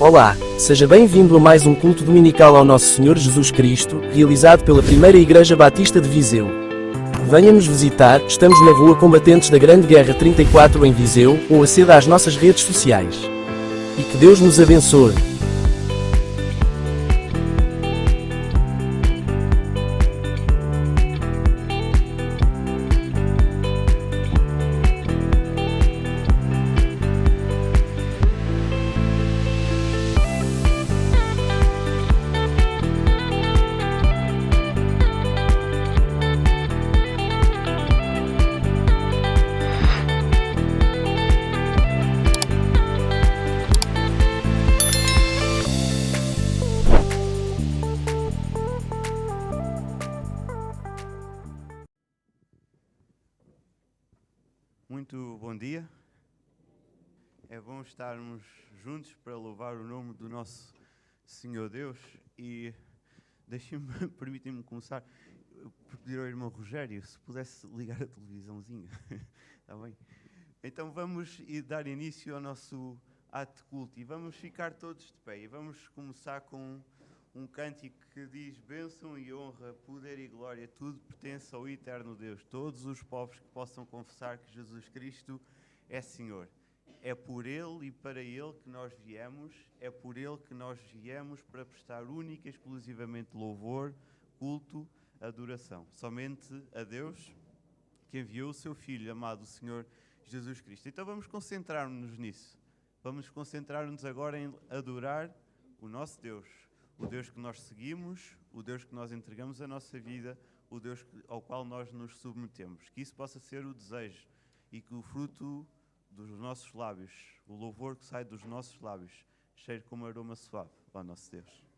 Olá, seja bem-vindo a mais um culto dominical ao Nosso Senhor Jesus Cristo, realizado pela Primeira Igreja Batista de Viseu. Venha nos visitar, estamos na Rua Combatentes da Grande Guerra 34 em Viseu, ou aceda às nossas redes sociais. E que Deus nos abençoe. Muito bom dia. É bom estarmos juntos para louvar o nome do nosso Senhor Deus e permitem-me começar por pedir ao irmão Rogério se pudesse ligar a televisãozinha. Está bem? Então vamos dar início ao nosso ato de culto e vamos ficar todos de pé e vamos começar com um cântico que diz: bênção e honra, poder e glória, tudo pertence ao eterno Deus. Todos os povos que possam confessar que Jesus Cristo é Senhor. É por Ele e para Ele que nós viemos, é por Ele que nós viemos para prestar única e exclusivamente louvor, culto, adoração. Somente a Deus que enviou o seu Filho amado, o Senhor Jesus Cristo. Então vamos concentrar-nos nisso. Vamos concentrar-nos agora em adorar o nosso Deus. O Deus que nós seguimos, o Deus que nós entregamos a nossa vida, o Deus ao qual nós nos submetemos. Que isso possa ser o desejo e que o fruto dos nossos lábios, o louvor que sai dos nossos lábios, cheire como aroma suave ao nosso Deus.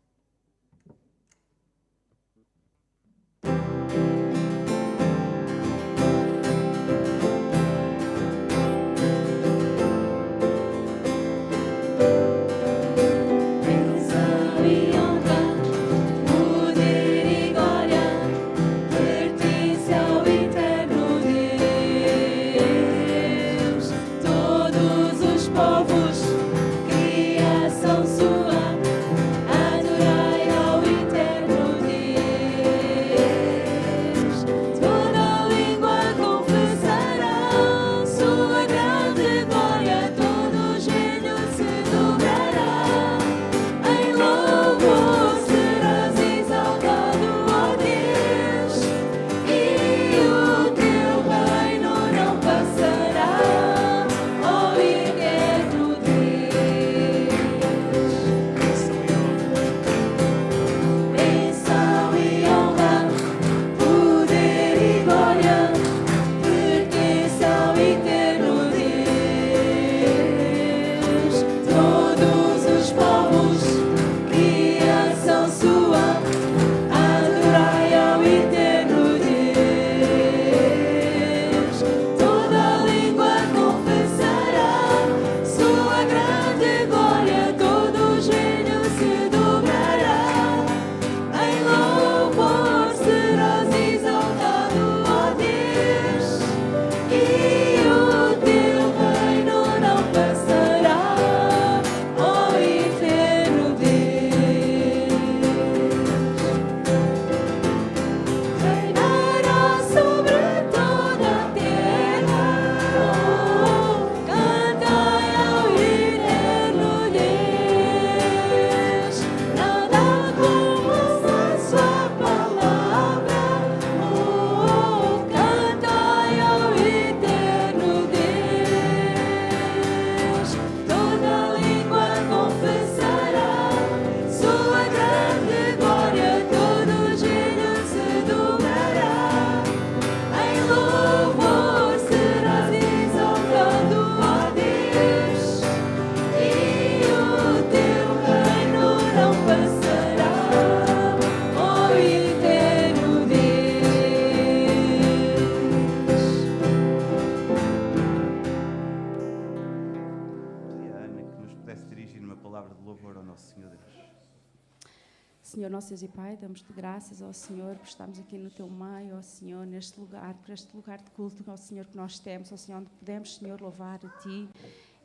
Senhor, nosso Deus e Pai, damos-te graças ao Senhor por estarmos aqui no Teu meio, ao Senhor, neste lugar, por este lugar de culto, ao Senhor que nós temos, ao Senhor, onde podemos, Senhor, louvar a Ti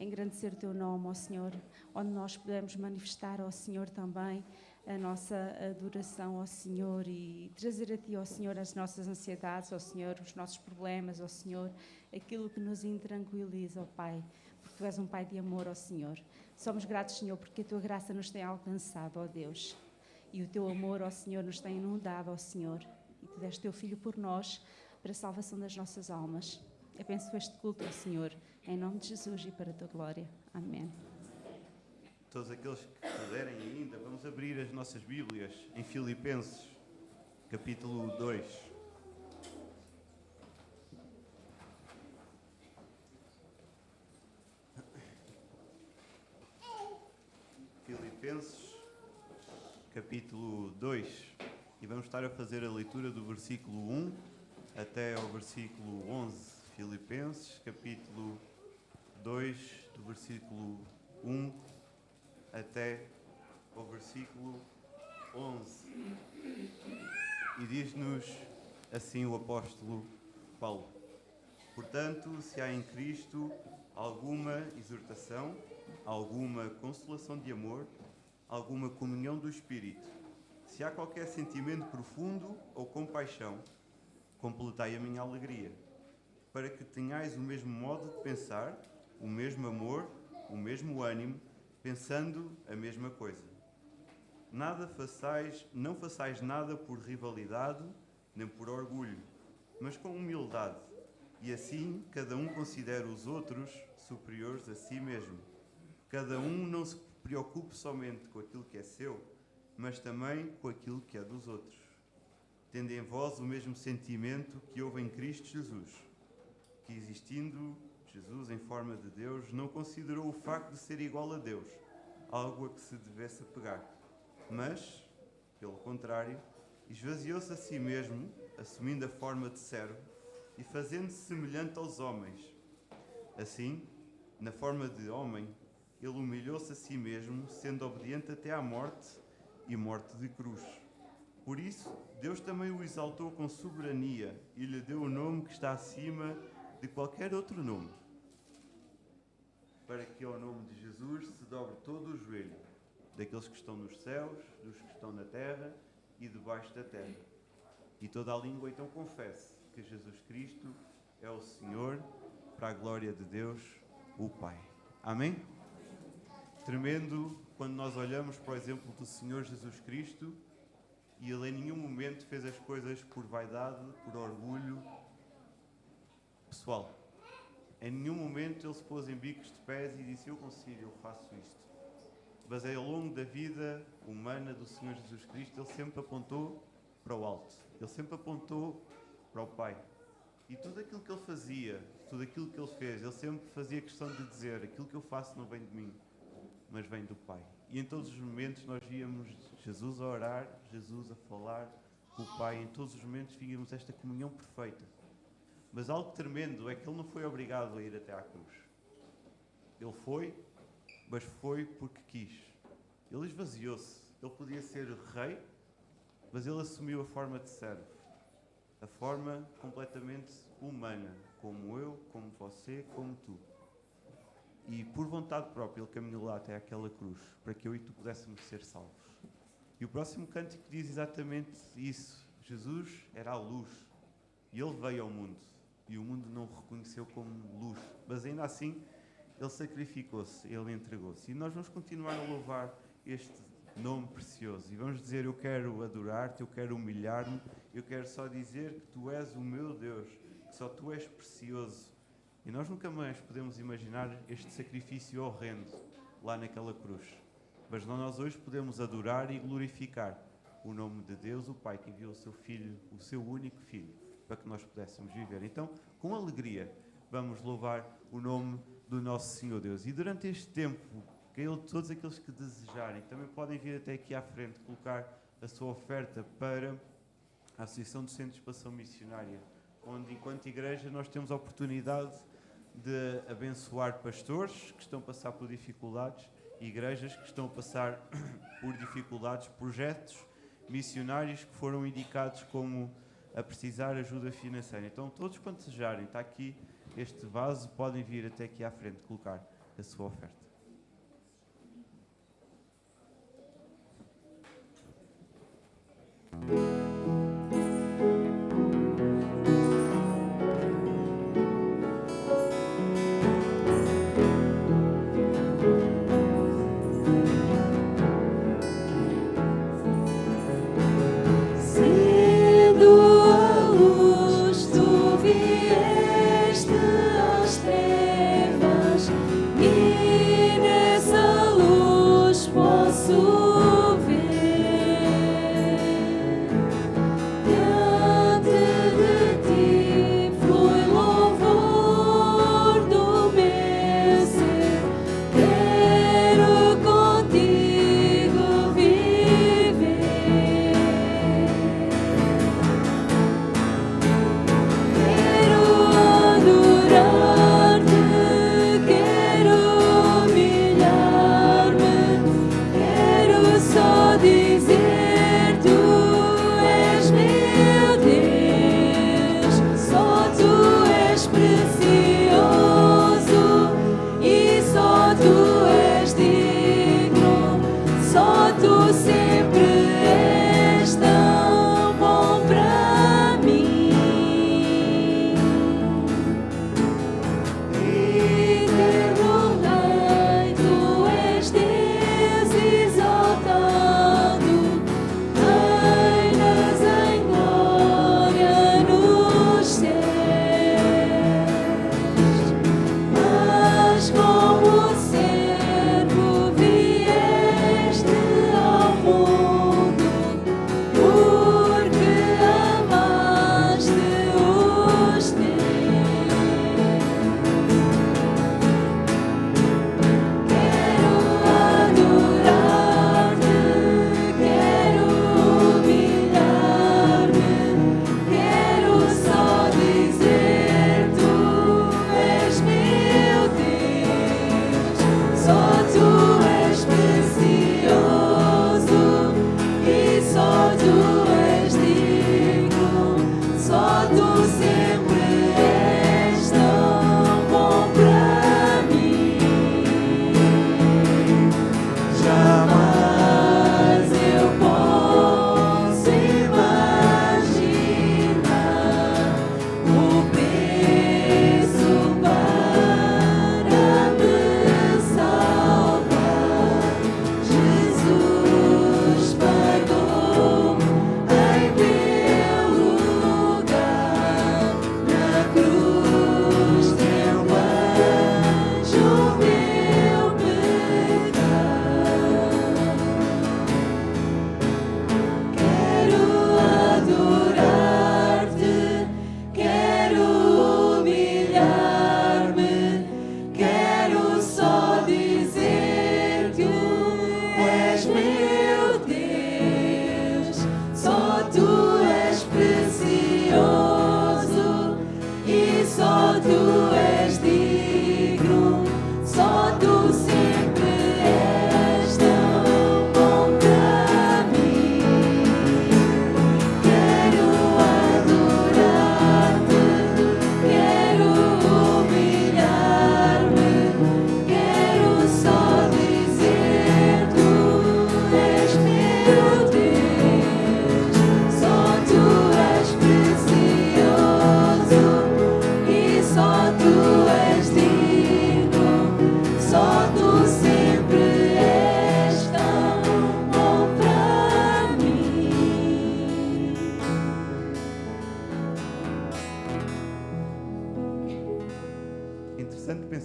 engrandecer o Teu nome, ó Senhor, onde nós podemos manifestar, ó Senhor, também a nossa adoração ao Senhor e trazer a Ti, ó Senhor, as nossas ansiedades, ó Senhor, os nossos problemas, ó Senhor, aquilo que nos intranquiliza, ó Pai, porque Tu és um Pai de amor, ó Senhor. Somos gratos, Senhor, porque a Tua graça nos tem alcançado, ó Deus, e o Teu amor, ó Senhor, nos tem inundado, ó Senhor, e Tu deste Teu Filho por nós, para a salvação das nossas almas. Abençoa este culto, ó Senhor, em nome de Jesus e para a Tua glória. Amém. Todos aqueles que puderem ainda, vamos abrir as nossas Bíblias em Filipenses, capítulo 2. Filipenses, capítulo 2. E vamos estar a fazer a leitura do versículo 1 até ao versículo 11. Filipenses, capítulo 2, do versículo 1 até ao versículo 11. E diz-nos assim o apóstolo Paulo: portanto, se há em Cristo alguma exortação, alguma consolação de amor, alguma comunhão do Espírito, se há qualquer sentimento profundo ou compaixão, completai a minha alegria, para que tenhais o mesmo modo de pensar, o mesmo amor, o mesmo ânimo, pensando a mesma coisa. Não façais nada por rivalidade, nem por orgulho, mas com humildade, e assim cada um considera os outros superiores a si mesmo. Cada um não se preocupe somente com aquilo que é seu, mas também com aquilo que é dos outros. Tende em vós o mesmo sentimento que houve em Cristo Jesus, que existindo Jesus em forma de Deus, não considerou o facto de ser igual a Deus algo a que se devesse apegar, mas, pelo contrário, esvaziou-se a si mesmo, assumindo a forma de servo e fazendo-se semelhante aos homens. Assim, na forma de homem, ele humilhou-se a si mesmo, sendo obediente até à morte e morte de cruz. Por isso, Deus também o exaltou com soberania e lhe deu o nome que está acima de qualquer outro nome, para que ao nome de Jesus se dobre todo o joelho, daqueles que estão nos céus, dos que estão na terra e debaixo da terra. E toda a língua então confesse que Jesus Cristo é o Senhor, para a glória de Deus, o Pai. Amém? Tremendo quando nós olhamos para o exemplo do Senhor Jesus Cristo, e Ele em nenhum momento fez as coisas por vaidade, por orgulho pessoal. Em nenhum momento Ele se pôs em bicos de pés e disse: eu consigo, eu faço isto. Mas ao longo da vida humana do Senhor Jesus Cristo, Ele sempre apontou para o alto. Ele sempre apontou para o Pai. E tudo aquilo que Ele fazia, tudo aquilo que Ele fez, Ele sempre fazia questão de dizer: aquilo que eu faço não vem de mim, mas vem do Pai. E em todos os momentos nós víamos Jesus a orar, Jesus a falar com o Pai. Em todos os momentos víamos esta comunhão perfeita. Mas algo tremendo é que Ele não foi obrigado a ir até à cruz. Ele foi, mas foi porque quis. Ele esvaziou-se. Ele podia ser rei, mas Ele assumiu a forma de servo. A forma completamente humana, como eu, como você, como tu. E por vontade própria Ele caminhou lá até aquela cruz, para que eu e tu pudéssemos ser salvos. E o próximo cântico diz exatamente isso. Jesus era a luz, e Ele veio ao mundo, e o mundo não o reconheceu como luz. Mas ainda assim, Ele sacrificou-se, Ele entregou-se. E nós vamos continuar a louvar este nome precioso. E vamos dizer: eu quero adorar-te, eu quero humilhar-me, eu quero só dizer que Tu és o meu Deus, que só Tu és precioso. E nós nunca mais podemos imaginar este sacrifício horrendo lá naquela cruz. Mas nós hoje podemos adorar e glorificar o nome de Deus, o Pai, que enviou o seu Filho, o seu único Filho, para que nós pudéssemos viver. Então, com alegria, vamos louvar o nome do nosso Senhor Deus. E durante este tempo, todos aqueles que desejarem também podem vir até aqui à frente, colocar a sua oferta para a Associação de Centros de Expansão Missionária, onde, enquanto igreja, nós temos a oportunidade de abençoar pastores que estão a passar por dificuldades, igrejas que estão a passar por dificuldades, projetos missionários que foram indicados como a precisar ajuda financeira. Então, todos quanto desejarem, está aqui este vaso, podem vir até aqui à frente colocar a sua oferta.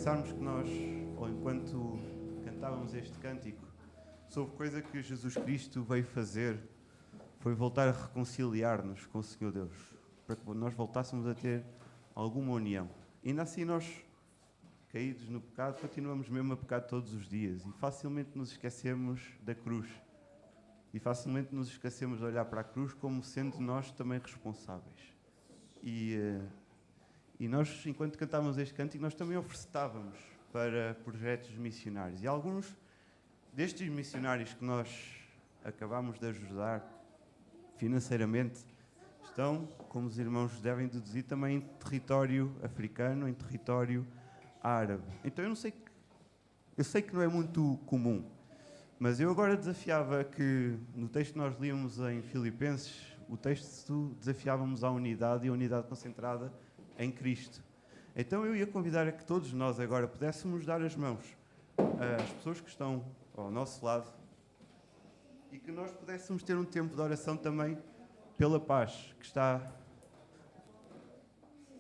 pensarmos que nós, ou enquanto cantávamos este cântico, sobre coisa que Jesus Cristo veio fazer, foi voltar a reconciliar-nos com o Senhor Deus, para que nós voltássemos a ter alguma união. E ainda assim nós, caídos no pecado, continuamos mesmo a pecar todos os dias e facilmente nos esquecemos da cruz. E facilmente nos esquecemos de olhar para a cruz como sendo nós também responsáveis. E nós, enquanto cantávamos este cântico, nós também ofertávamos para projetos missionários. E alguns destes missionários que nós acabámos de ajudar financeiramente estão, como os irmãos devem deduzir, também em território africano, em território árabe. Então eu não sei Eu sei que não é muito comum, mas eu agora desafiava que, no texto que nós líamos em Filipenses, o texto desafiávamos a unidade e a unidade concentrada em Cristo. Então eu ia convidar a que todos nós agora pudéssemos dar as mãos às pessoas que estão ao nosso lado e que nós pudéssemos ter um tempo de oração também pela paz que está,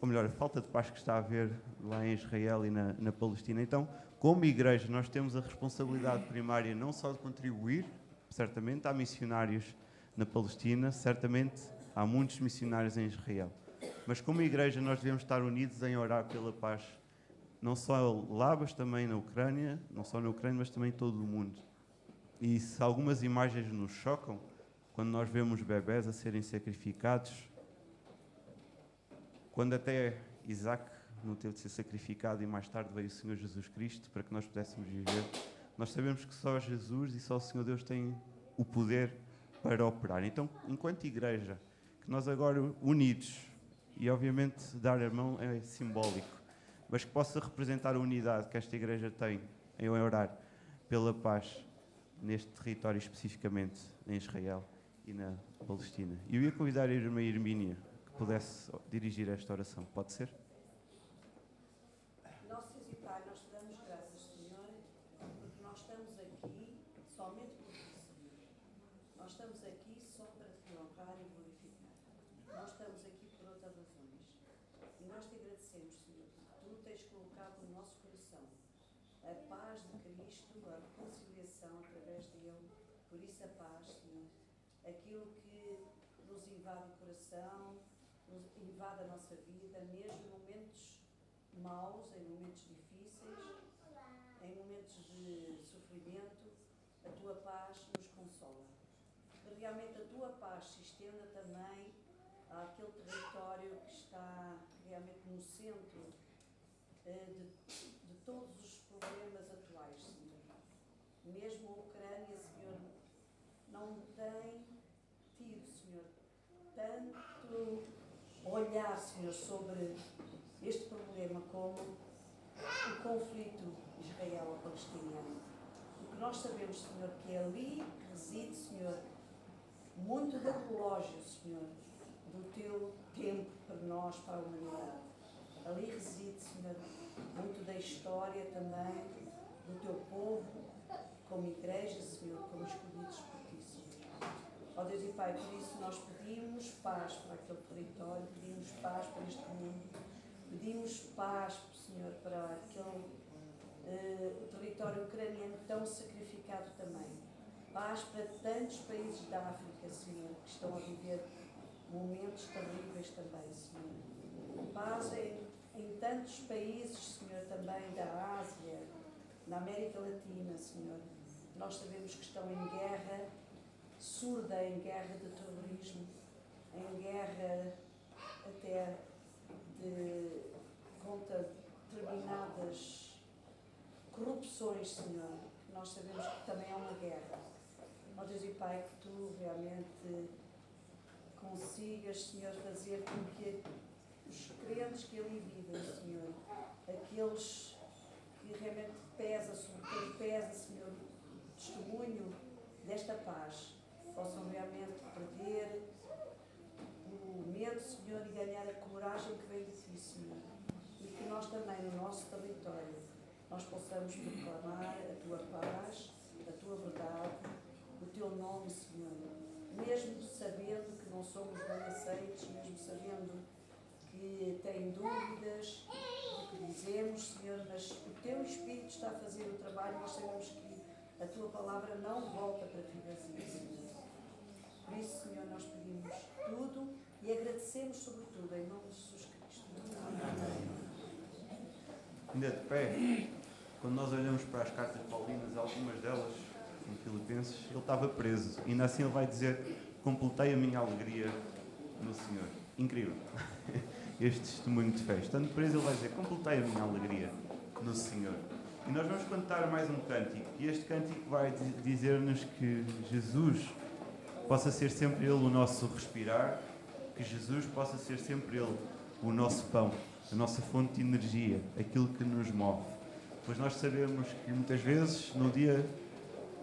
ou melhor, a falta de paz que está a haver lá em Israel e na Palestina. Então, como igreja, nós temos a responsabilidade primária não só de contribuir, certamente há missionários na Palestina, certamente há muitos missionários em Israel. Mas como igreja nós devemos estar unidos em orar pela paz, não só lá, mas também na Ucrânia, não só na Ucrânia, mas também em todo o mundo. E se algumas imagens nos chocam, quando nós vemos bebés a serem sacrificados, quando até Isaac não teve de ser sacrificado e mais tarde veio o Senhor Jesus Cristo para que nós pudéssemos viver, nós sabemos que só Jesus e só o Senhor Deus têm o poder para operar. Então, enquanto igreja, que nós agora unidos, e obviamente dar a mão é simbólico, mas que possa representar a unidade que esta igreja tem em orar pela paz neste território, especificamente em Israel e na Palestina. E eu ia convidar a irmã Hermínia que pudesse dirigir esta oração. Pode ser? Nosso Deus e Pai, nós te damos graças, Senhor, porque nós estamos aqui somente por ti, Senhor. Nós estamos aqui só para te honrar e glorificar. Nós estamos aqui por outras razões. E nós te agradecemos, Senhor, porque tu tens colocado no nosso coração a paz de Cristo, a reconciliação através dele. Por isso a paz, Senhor. Aquilo que nos invade o coração, nos invade a nossa vida, mesmo em momentos maus, em momentos difíceis, em momentos de sofrimento, a tua paz nos consola. Que realmente a tua paz se estenda também àquele território que está realmente no centro de todos os problemas atuais, Senhor. Mesmo a Ucrânia, Senhor, não tem tido, Senhor, tanto olhar, Senhor, sobre este problema como o conflito israelo-palestiniano. Porque nós sabemos, Senhor, que é ali que reside, Senhor, muito do relógio, Senhor, do teu tempo para nós, para a humanidade. Ali reside, Senhor, muito da história também do teu povo, como igreja, Senhor, como escolhidos por ti, Senhor. Ó Deus e Pai, por isso nós pedimos paz para aquele território, pedimos paz para este mundo, pedimos paz, Senhor, para aquele território ucraniano tão sacrificado também. Paz para tantos países da África, Senhor, que estão a viver momentos terríveis também, Senhor. Paz em tantos países, Senhor, também da Ásia, na América Latina, Senhor. Nós sabemos que estão em guerra surda, em guerra de terrorismo, em guerra até contra determinadas corrupções, Senhor. Nós sabemos que também é uma guerra. Ó Deus e Pai, que tu realmente consigas, Senhor, fazer com que os crentes que ali vivem, Senhor, aqueles que realmente sobre quem pesa, Senhor, o testemunho desta paz, possam realmente perder o medo, Senhor, e ganhar a coragem que vem de ti, Senhor. E que nós também, no nosso território, nós possamos proclamar a tua paz, a tua verdade, o teu nome, Senhor. Mesmo sabendo que não somos bem aceitos, mesmo sabendo que têm dúvidas do que dizemos, Senhor, mas o teu Espírito está a fazer o trabalho, nós sabemos que a tua palavra não volta para ti vazia, Senhor. Por isso, Senhor, nós pedimos tudo e agradecemos sobretudo em nome de Jesus Cristo. Amém. Ainda de pé, quando nós olhamos para as cartas paulinas, algumas delas, em Filipenses, ele estava preso. E ainda assim ele vai dizer: completei a minha alegria no Senhor. Incrível. Este testemunho de fé. Estando preso, ele vai dizer: completei a minha alegria no Senhor. E nós vamos cantar mais um cântico. E este cântico vai dizer-nos que Jesus possa ser sempre Ele o nosso respirar, que Jesus possa ser sempre Ele o nosso pão, a nossa fonte de energia, aquilo que nos move. Pois nós sabemos que muitas vezes no dia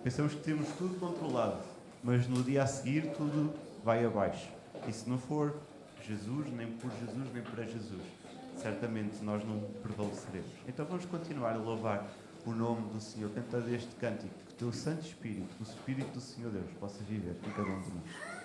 pensamos que temos tudo controlado, mas no dia a seguir tudo vai abaixo. E se não for Jesus, nem por Jesus, nem para Jesus, certamente nós não prevaleceremos. Então vamos continuar a louvar o nome do Senhor, cantando este cântico, que o teu Santo Espírito, o Espírito do Senhor Deus, possa viver em cada um de nós.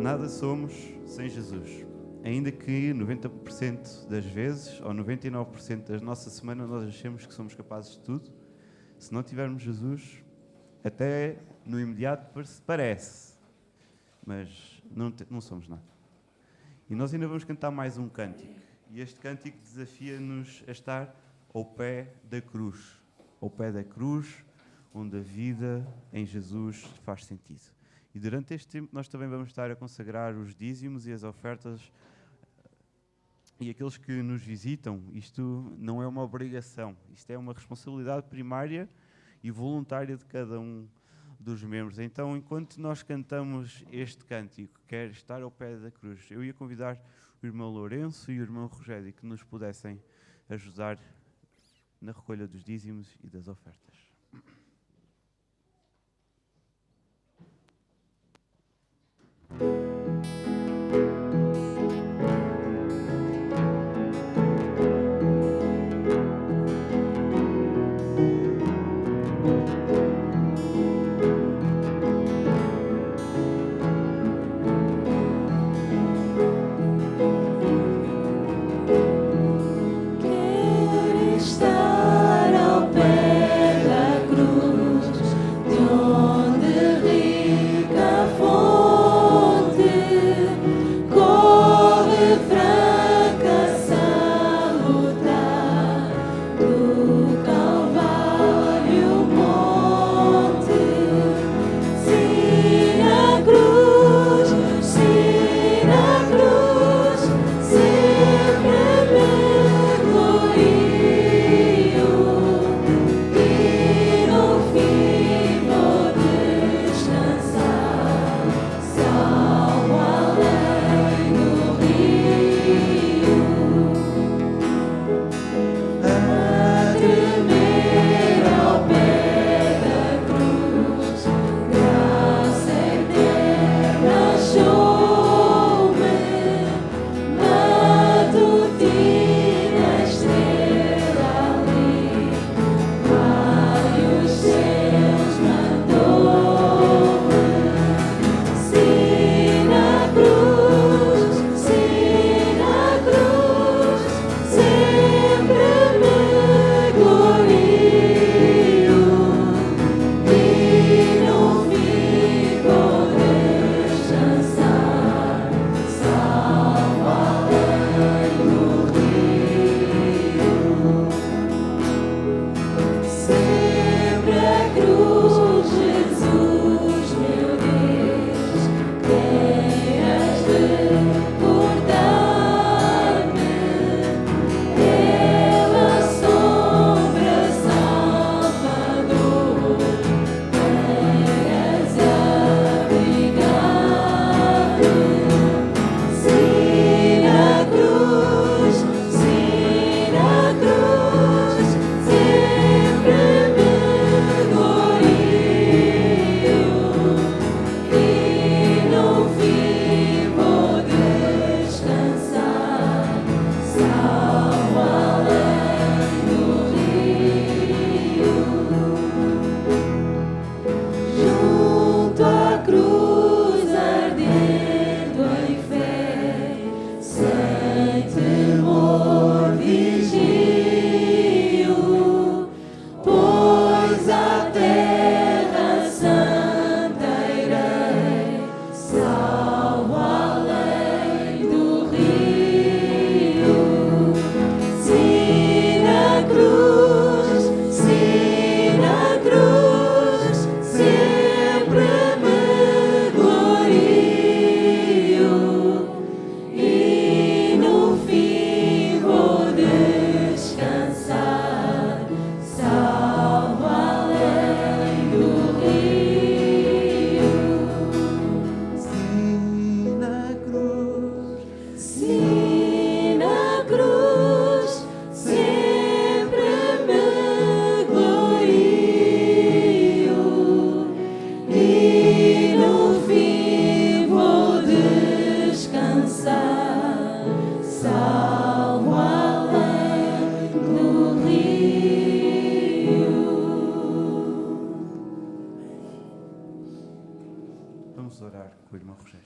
Nada somos sem Jesus. Ainda que 90% das vezes, ou 99% da nossa semana, nós achemos que somos capazes de tudo, se não tivermos Jesus, até no imediato parece, mas não somos nada. E nós ainda vamos cantar mais um cântico. E este cântico desafia-nos a estar ao pé da cruz. Ao pé da cruz, onde a vida em Jesus faz sentido. E durante este tempo nós também vamos estar a consagrar os dízimos e as ofertas e aqueles que nos visitam. Isto não é uma obrigação, isto é uma responsabilidade primária e voluntária de cada um dos membros. Então, enquanto nós cantamos este cântico, quer estar ao pé da cruz, eu ia convidar o irmão Lourenço e o irmão Rogério que nos pudessem ajudar na recolha dos dízimos e das ofertas. Vamos orar com o irmão Rogério.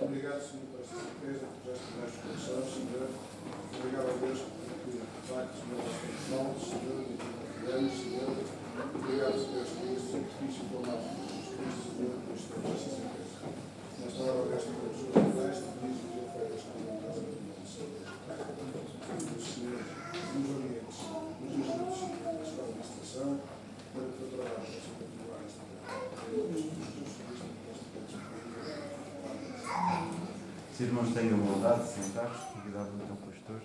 Obrigado, Senhor, por esta certeza que já está nos corações, Senhor. Obrigado a Deus porque, de facto, Senhor, nós somos Senhor, e cuidamos, Senhor. Obrigado, Senhor, por este sacrifício pelo nosso Jesus Cristo, Senhor, por esta certeza. Nesta hora, resta para os outros, diz que ele faz esta vontade do nosso Senhor, nos orientes, nos ajude, Senhor, a estar nesta estação, para que o trabalho possa continuar nesta terra. Os irmãos tenham vontade de sentar-se, cuidado do teu pastor.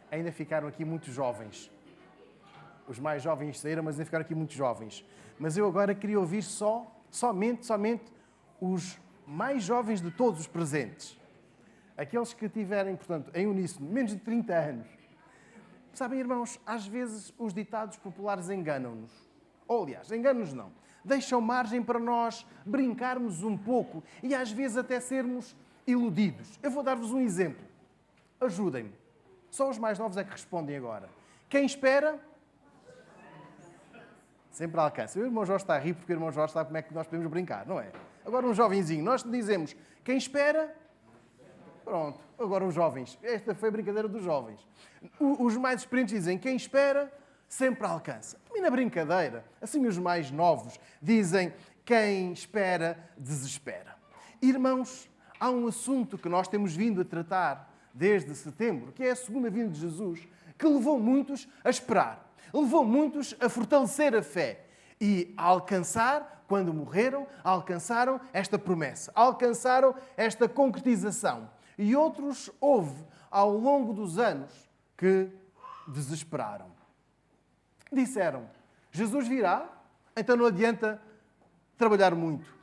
Ainda ficaram aqui muitos jovens. Os mais jovens saíram, mas ainda ficaram aqui muitos jovens. Mas eu agora queria ouvir somente os mais jovens de todos os presentes. Aqueles que tiverem, portanto, em uníssono, menos de 30 anos. Sabem, irmãos, às vezes os ditados populares enganam-nos. Ou, aliás, enganam-nos não. Deixam margem para nós brincarmos um pouco e às vezes até sermos iludidos. Eu vou dar-vos um exemplo. Ajudem-me. Só os mais novos é que respondem agora. Quem espera, sempre alcança. O irmão Jorge está a rir porque o irmão Jorge sabe como é que nós podemos brincar, não é? Agora um jovenzinho, nós dizemos, quem espera, pronto. Agora os jovens, esta foi a brincadeira dos jovens. Os mais experientes dizem, quem espera, sempre alcança. E na brincadeira, assim os mais novos dizem, quem espera, desespera. Irmãos, há um assunto que nós temos vindo a tratar desde setembro, que é a segunda vinda de Jesus, que levou muitos a esperar, levou muitos a fortalecer a fé e a alcançar, quando morreram, alcançaram esta promessa, alcançaram esta concretização. E outros houve, ao longo dos anos, que desesperaram. Disseram, Jesus virá, então não adianta trabalhar muito,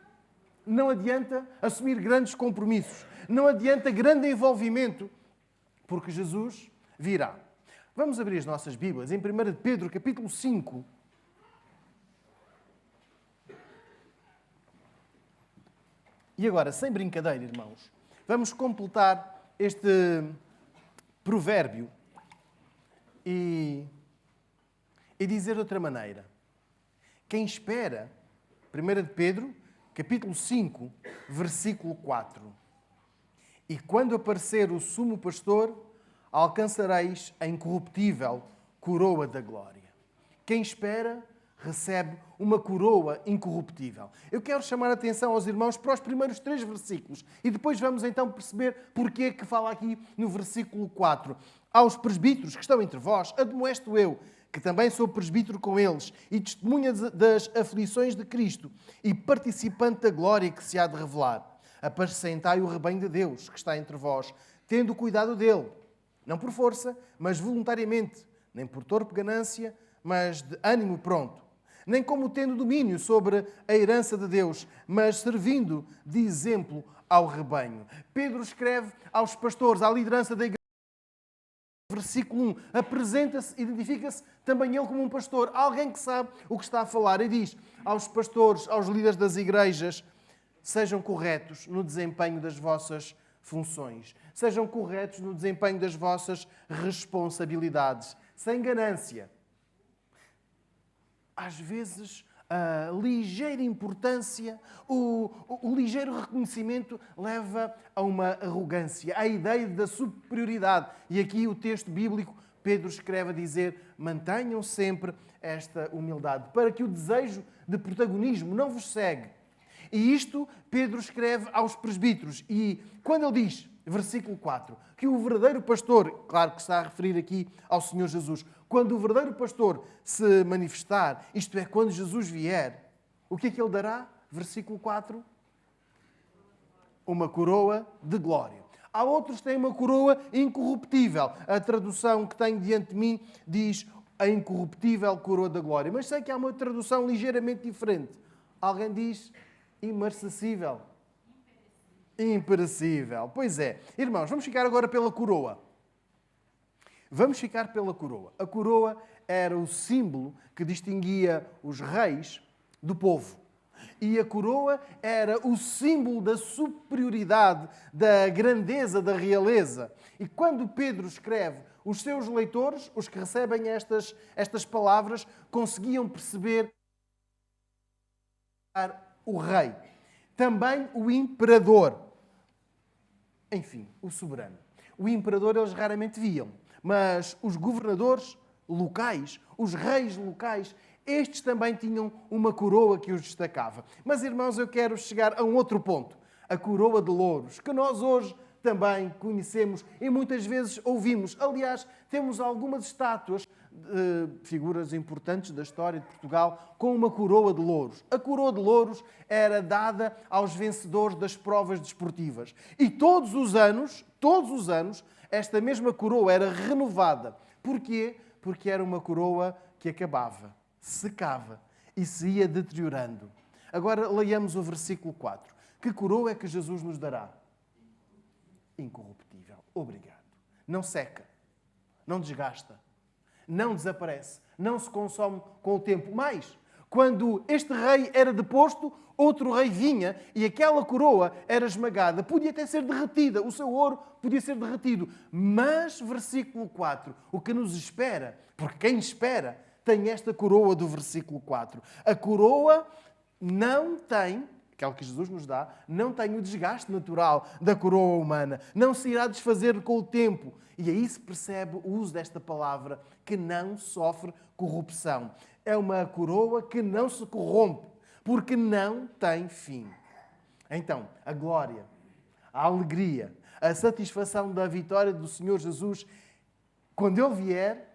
não adianta assumir grandes compromissos, não adianta grande envolvimento, porque Jesus virá. Vamos abrir as nossas Bíblias em 1 Pedro, capítulo 5. E agora, sem brincadeira, irmãos, vamos completar este provérbio e dizer de outra maneira. Quem espera, 1 Pedro, capítulo 5, versículo 4. E quando aparecer o sumo pastor, alcançareis a incorruptível coroa da glória. Quem espera, recebe uma coroa incorruptível. Eu quero chamar a atenção aos irmãos para os primeiros 3 versículos e depois vamos então perceber porque é que fala aqui no versículo 4. Aos presbíteros que estão entre vós, admoesto eu, que também sou presbítero com eles e testemunha das aflições de Cristo e participante da glória que se há de revelar. Apacentai o rebanho de Deus que está entre vós, tendo cuidado dele, não por força, mas voluntariamente, nem por torpe ganância, mas de ânimo pronto, nem como tendo domínio sobre a herança de Deus, mas servindo de exemplo ao rebanho. Pedro escreve aos pastores, à liderança da igreja, versículo 1, apresenta-se, identifica-se também ele como um pastor, alguém que sabe o que está a falar, e diz aos pastores, aos líderes das igrejas, sejam corretos no desempenho das vossas funções. Sejam corretos no desempenho das vossas responsabilidades. Sem ganância. Às vezes, a ligeira importância, o ligeiro reconhecimento leva a uma arrogância, à ideia da superioridade. E aqui o texto bíblico, Pedro escreve a dizer, mantenham sempre esta humildade, para que o desejo de protagonismo não vos cegue. E isto Pedro escreve aos presbíteros. E quando ele diz, versículo 4, que o verdadeiro pastor, claro que está a referir aqui ao Senhor Jesus, quando o verdadeiro pastor se manifestar, isto é, quando Jesus vier, o que é que ele dará? Versículo 4. Uma coroa de glória. Há outros que têm uma coroa incorruptível. A tradução que tenho diante de mim diz a incorruptível coroa da glória. Mas sei que há uma tradução ligeiramente diferente. Alguém diz imarcessível. Imperecível. Pois é. Irmãos, vamos ficar agora pela coroa. Vamos ficar pela coroa. A coroa era o símbolo que distinguia os reis do povo. E a coroa era o símbolo da superioridade, da grandeza, da realeza. E quando Pedro escreve, os seus leitores, os que recebem estas palavras, conseguiam perceber o rei. Também o imperador. Enfim, o soberano. O imperador eles raramente viam, mas os governadores locais, os reis locais, estes também tinham uma coroa que os destacava. Mas, irmãos, eu quero chegar a um outro ponto. A coroa de louros, que nós hoje também conhecemos e muitas vezes ouvimos. Aliás, temos algumas estátuas de figuras importantes da história de Portugal com uma coroa de louros. A coroa de louros era dada aos vencedores das provas desportivas. E todos os anos, esta mesma coroa era renovada. Porquê? Porque era uma coroa que acabava, secava e se ia deteriorando. Agora leiamos o versículo 4. Que coroa é que Jesus nos dará? Incorruptível. Obrigado. Não seca, não desgasta, não desaparece, não se consome com o tempo. Mais, quando este rei era deposto, outro rei vinha e aquela coroa era esmagada. Podia até ser derretida, o seu ouro podia ser derretido. Mas, versículo 4, o que nos espera, porque quem espera tem esta coroa do versículo 4. A coroa não tem, aquela que Jesus nos dá, não tem o desgaste natural da coroa humana. Não se irá desfazer com o tempo. E aí se percebe o uso desta palavra, que não sofre corrupção. É uma coroa que não se corrompe, porque não tem fim. Então, a glória, a alegria, a satisfação da vitória do Senhor Jesus, quando Ele vier,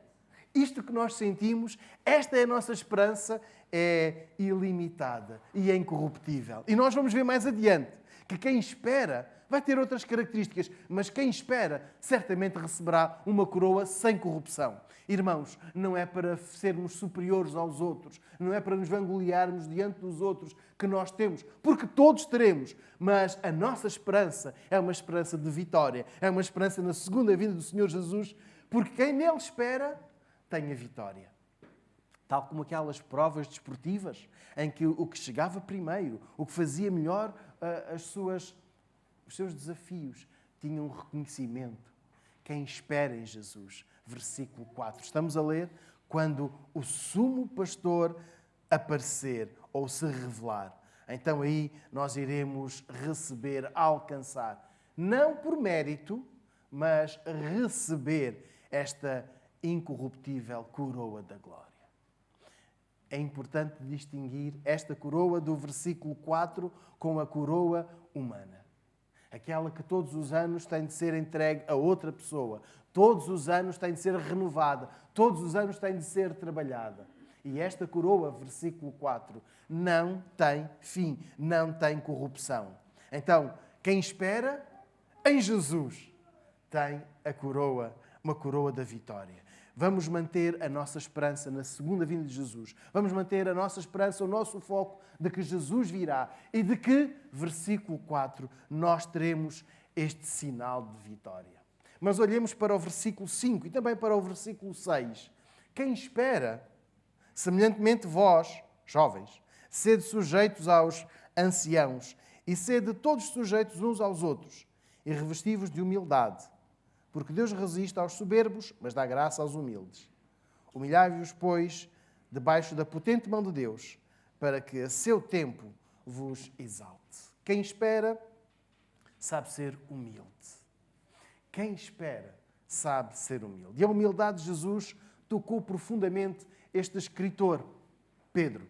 isto que nós sentimos, esta é a nossa esperança, é ilimitada e é incorruptível. E nós vamos ver mais adiante que quem espera vai ter outras características, mas quem espera certamente receberá uma coroa sem corrupção. Irmãos, não é para sermos superiores aos outros, não é para nos vangloriarmos diante dos outros que nós temos, porque todos teremos, mas a nossa esperança é uma esperança de vitória, é uma esperança na segunda vinda do Senhor Jesus, porque quem nele espera tem a vitória. Tal como aquelas provas desportivas em que o que chegava primeiro, o que fazia melhor os seus desafios, tinha um reconhecimento. Quem espera em Jesus. Versículo 4. Estamos a ler quando o sumo pastor aparecer ou se revelar. Então aí nós iremos receber, alcançar, não por mérito, mas receber esta incorruptível coroa da glória. É importante distinguir esta coroa do versículo 4 com a coroa humana. Aquela que todos os anos tem de ser entregue a outra pessoa. Todos os anos tem de ser renovada. Todos os anos tem de ser trabalhada. E esta coroa, versículo 4, não tem fim, não tem corrupção. Então, quem espera em Jesus tem a coroa, uma coroa da vitória. Vamos manter a nossa esperança na segunda vinda de Jesus. Vamos manter a nossa esperança, o nosso foco de que Jesus virá e de que, versículo 4, nós teremos este sinal de vitória. Mas olhemos para o versículo 5 e também para o versículo 6. Quem espera, semelhantemente vós, jovens, sede sujeitos aos anciãos e sede todos sujeitos uns aos outros e revestivos de humildade. Porque Deus resiste aos soberbos, mas dá graça aos humildes. Humilhai-vos, pois, debaixo da potente mão de Deus, para que a seu tempo vos exalte. Quem espera, sabe ser humilde. Quem espera, sabe ser humilde. E a humildade de Jesus tocou profundamente este escritor, Pedro.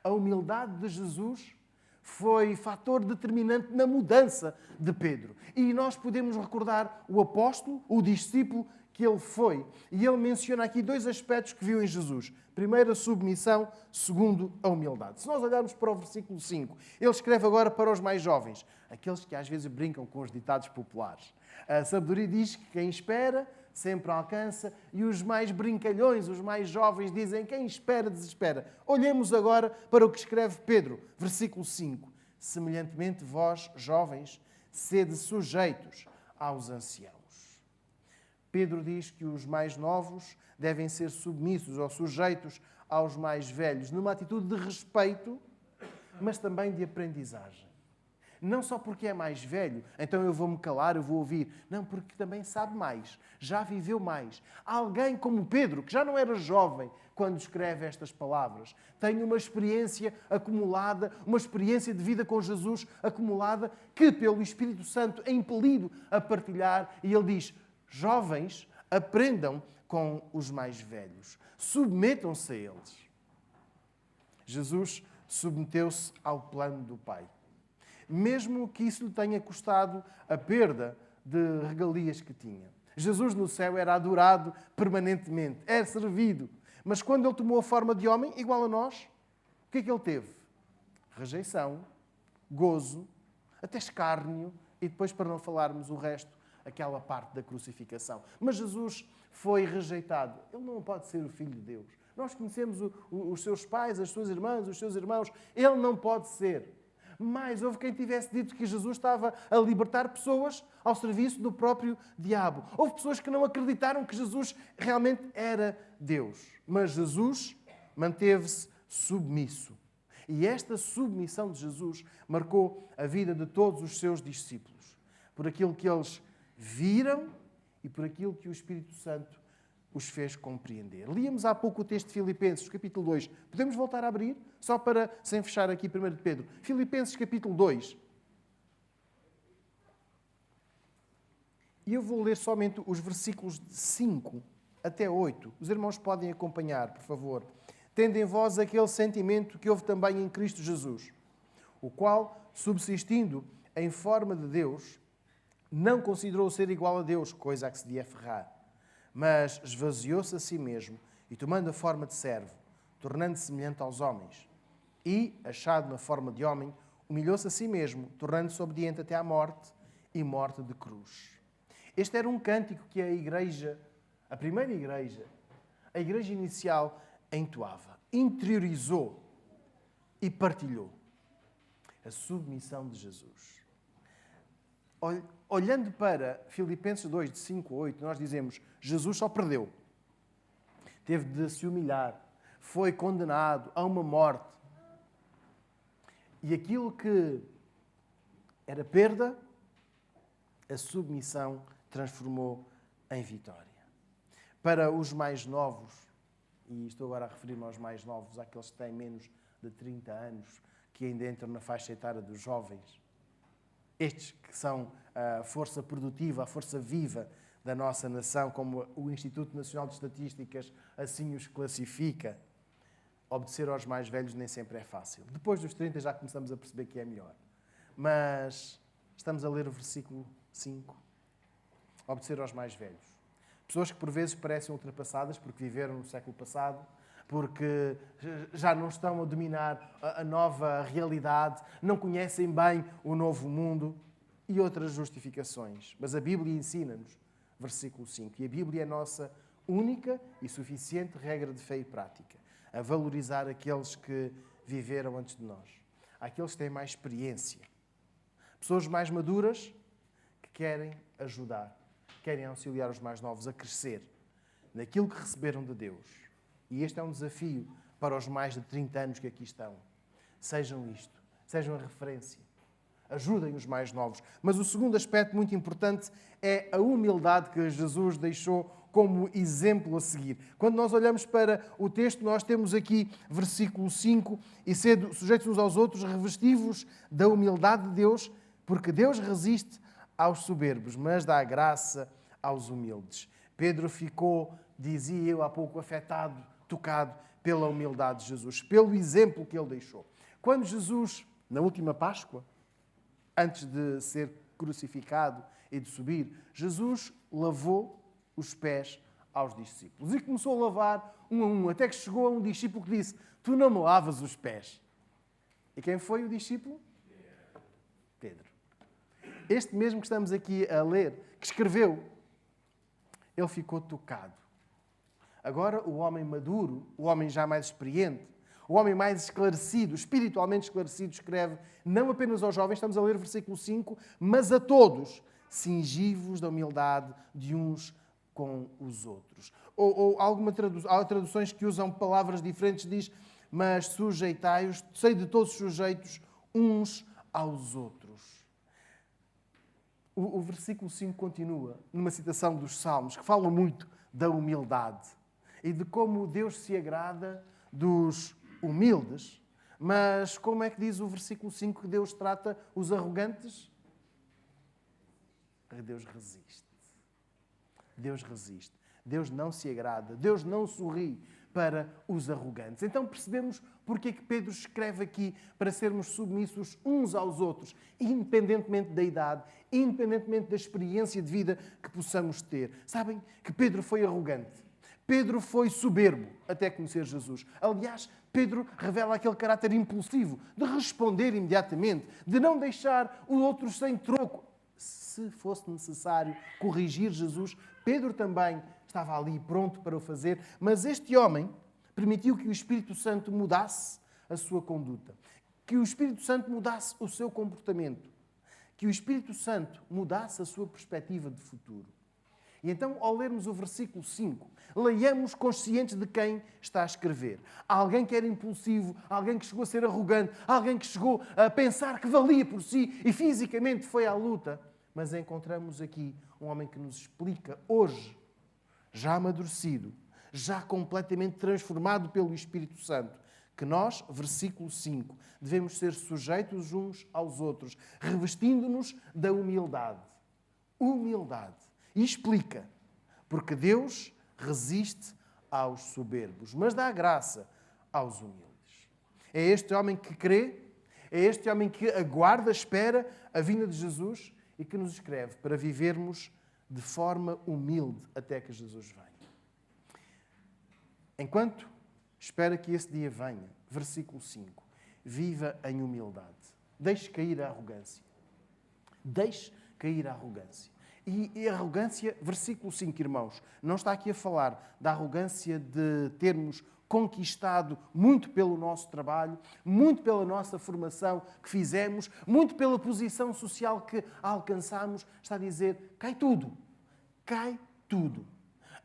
A humildade de Jesus foi fator determinante na mudança de Pedro. E nós podemos recordar o apóstolo, o discípulo que ele foi. E ele menciona aqui dois aspectos que viu em Jesus. Primeiro, a submissão. Segundo, a humildade. Se nós olharmos para o versículo 5, ele escreve agora para os mais jovens, aqueles que às vezes brincam com os ditados populares. A sabedoria diz que quem espera sempre alcança, e os mais brincalhões, os mais jovens, dizem quem espera, desespera. Olhemos agora para o que escreve Pedro, versículo 5. Semelhantemente, vós, jovens, sede sujeitos aos anciãos. Pedro diz que os mais novos devem ser submissos ou sujeitos aos mais velhos, numa atitude de respeito, mas também de aprendizagem. Não só porque é mais velho, então eu vou-me calar, eu vou ouvir. Não, porque também sabe mais, já viveu mais. Alguém como Pedro, que já não era jovem quando escreve estas palavras, tem uma experiência acumulada, uma experiência de vida com Jesus acumulada, que pelo Espírito Santo é impelido a partilhar. E ele diz, jovens, aprendam com os mais velhos. Submetam-se a eles. Jesus submeteu-se ao plano do Pai. Mesmo que isso lhe tenha custado a perda de regalias que tinha. Jesus no céu era adorado permanentemente, era servido. Mas quando ele tomou a forma de homem, igual a nós, o que é que ele teve? Rejeição, gozo, até escárnio e depois, para não falarmos o resto, aquela parte da crucificação. Mas Jesus foi rejeitado. Ele não pode ser o Filho de Deus. Nós conhecemos os seus pais, as suas irmãs, os seus irmãos. Ele não pode ser. Mas houve quem tivesse dito que Jesus estava a libertar pessoas ao serviço do próprio diabo. Houve pessoas que não acreditaram que Jesus realmente era Deus. Mas Jesus manteve-se submisso. E esta submissão de Jesus marcou a vida de todos os seus discípulos. Por aquilo que eles viram e por aquilo que o Espírito Santo os fez compreender. Líamos há pouco o texto de Filipenses, capítulo 2. Podemos voltar a abrir? Só para, sem fechar aqui 1 de Pedro. Filipenses, capítulo 2. E eu vou ler somente os versículos de 5 até 8. Os irmãos podem acompanhar, por favor. Tendo em vós aquele sentimento que houve também em Cristo Jesus, o qual, subsistindo em forma de Deus, não considerou ser igual a Deus, coisa a que se devia aferrar, mas esvaziou-se a si mesmo e, tomando a forma de servo, tornando-se semelhante aos homens, e, achado na forma de homem, humilhou-se a si mesmo, tornando-se obediente até à morte e morte de cruz. Este era um cântico que a igreja, a primeira igreja, a igreja inicial, entoava, interiorizou e partilhou. A submissão de Jesus. Olhando para Filipenses 2, de 5 a 8, nós dizemos, Jesus só perdeu. Teve de se humilhar. Foi condenado a uma morte. E aquilo que era perda, a submissão transformou em vitória. Para os mais novos, e estou agora a referir-me aos mais novos, àqueles que têm menos de 30 anos, que ainda entram na faixa etária dos jovens, estes que são a força produtiva, a força viva da nossa nação, como o Instituto Nacional de Estatísticas assim os classifica, obedecer aos mais velhos nem sempre é fácil. Depois dos 30 já começamos a perceber que é melhor. Mas estamos a ler o versículo 5. Obedecer aos mais velhos. Pessoas que por vezes parecem ultrapassadas porque viveram no século passado, porque já não estão a dominar a nova realidade, não conhecem bem o novo mundo e outras justificações. Mas a Bíblia ensina-nos, versículo 5, e a Bíblia é a nossa única e suficiente regra de fé e prática, a valorizar aqueles que viveram antes de nós, aqueles que têm mais experiência, pessoas mais maduras que querem ajudar, querem auxiliar os mais novos a crescer naquilo que receberam de Deus. E este é um desafio para os mais de 30 anos que aqui estão. Sejam isto, sejam a referência. Ajudem os mais novos. Mas o segundo aspecto muito importante é a humildade que Jesus deixou como exemplo a seguir. Quando nós olhamos para o texto, nós temos aqui versículo 5, e sendo sujeitos uns aos outros, revestivos da humildade de Deus, porque Deus resiste aos soberbos, mas dá graça aos humildes. Pedro ficou, dizia eu há pouco, afetado, tocado pela humildade de Jesus, pelo exemplo que ele deixou. Quando Jesus, na última Páscoa, antes de ser crucificado e de subir, Jesus lavou os pés aos discípulos. E começou a lavar um a um, até que chegou a um discípulo que disse, tu não me lavas os pés. E quem foi o discípulo? Pedro. Este mesmo que estamos aqui a ler, que escreveu, ele ficou tocado. Agora, o homem maduro, o homem já mais experiente, o homem mais esclarecido, espiritualmente esclarecido, escreve não apenas aos jovens, estamos a ler o versículo 5, mas a todos, cingi-vos da humildade de uns com os outros. Há traduções que usam palavras diferentes, diz, mas sujeitai-os, sei de todos sujeitos uns aos outros. O versículo 5 continua numa citação dos Salmos, que fala muito da humildade e de como Deus se agrada dos humildes. Mas como é que diz o versículo 5 que Deus trata os arrogantes? Deus resiste. Deus resiste. Deus não se agrada. Deus não sorri para os arrogantes. Então percebemos porque é que Pedro escreve aqui para sermos submissos uns aos outros, independentemente da idade, independentemente da experiência de vida que possamos ter. Sabem que Pedro foi arrogante. Pedro foi soberbo até conhecer Jesus. Aliás, Pedro revela aquele caráter impulsivo de responder imediatamente, de não deixar o outro sem troco. Se fosse necessário corrigir Jesus, Pedro também estava ali pronto para o fazer, mas este homem permitiu que o Espírito Santo mudasse a sua conduta, que o Espírito Santo mudasse o seu comportamento, que o Espírito Santo mudasse a sua perspectiva de futuro. E então, ao lermos o versículo 5, leiamos conscientes de quem está a escrever. Alguém que era impulsivo, alguém que chegou a ser arrogante, alguém que chegou a pensar que valia por si e fisicamente foi à luta. Mas encontramos aqui um homem que nos explica hoje, já amadurecido, já completamente transformado pelo Espírito Santo, que nós, versículo 5, devemos ser sujeitos uns aos outros, revestindo-nos da humildade. Humildade. E explica, porque Deus resiste aos soberbos, mas dá graça aos humildes. É este homem que crê, é este homem que aguarda, espera a vinda de Jesus e que nos escreve para vivermos de forma humilde até que Jesus venha. Enquanto espera que esse dia venha, versículo 5, viva em humildade. Deixe cair a arrogância. Deixe cair a arrogância. E a arrogância, versículo 5, irmãos, não está aqui a falar da arrogância de termos conquistado muito pelo nosso trabalho, muito pela nossa formação que fizemos, muito pela posição social que alcançamos. Está a dizer, cai tudo. Cai tudo.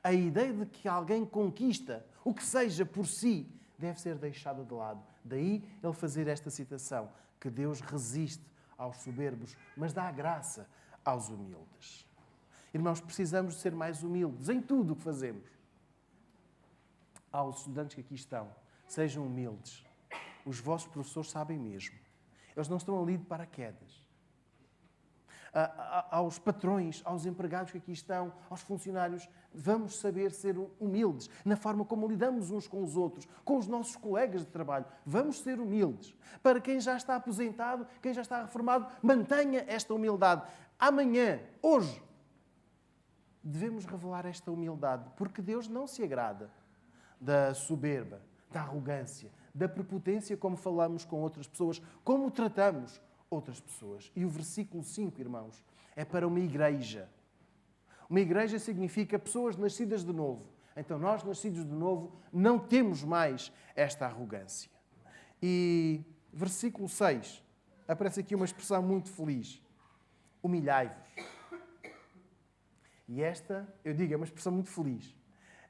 A ideia de que alguém conquista o que seja por si deve ser deixada de lado. Daí ele fazer esta citação, que Deus resiste aos soberbos, mas dá graça aos humildes. Irmãos, precisamos de ser mais humildes em tudo o que fazemos. Aos estudantes que aqui estão, sejam humildes. Os vossos professores sabem mesmo. Eles não estão ali de paraquedas. Aos patrões, aos empregados que aqui estão, aos funcionários, vamos saber ser humildes na forma como lidamos uns com os outros, com os nossos colegas de trabalho. Vamos ser humildes. Para quem já está aposentado, quem já está reformado, mantenha esta humildade. Amanhã, hoje, devemos revelar esta humildade, porque Deus não se agrada da soberba, da arrogância, da prepotência como falamos com outras pessoas, como tratamos outras pessoas. E o versículo 5, irmãos, é para uma igreja. Uma igreja significa pessoas nascidas de novo. Então, nós, nascidos de novo, não temos mais esta arrogância. E versículo 6, aparece aqui uma expressão muito feliz. Humilhai-vos. E esta, eu digo, é uma expressão muito feliz.